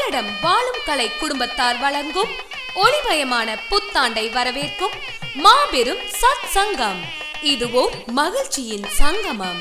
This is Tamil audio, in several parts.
பல்லடம் வாழும் கலை குடும்பத்தார் வழங்கும் ஒளிமயமான புத்தாண்டை வரவேற்கும் மாபெரும் சத் சங்கம். இதுவோ மகிழ்ச்சியின் சங்கமம்.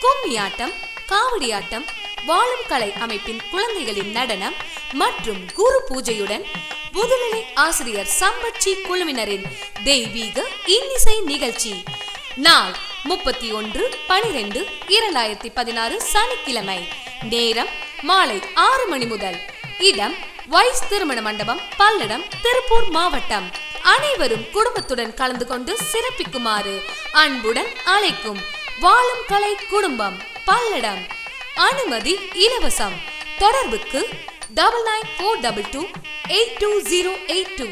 கும்மியாட்டம், காவடியாட்டம், வாழும் கலை அமைப்பின் குழந்தைகளின் நடனம் மற்றும் குரு பூஜையுடன் முதுநிலை ஆசிரியர் சம்பச்சி குழுவினரின் தெய்வீக இன்னிசை நிகழ்ச்சி நாள் 31/12/2016 சனிக்கிழமை. நேரம் மாலை 6 மணி முதல். இடம் வைஸ் திருமண மண்டபம், பல்லடம், திருப்பூர் மாவட்டம். அனைவரும் குடும்பத்துடன் கலந்து கொண்டு சிறப்பிக்குமாறு அன்புடன் அழைக்கும் வாழும் கலை குடும்பம், பல்லடம். அனுமதி இலவசம். தொடர்புக்கு 9942282082.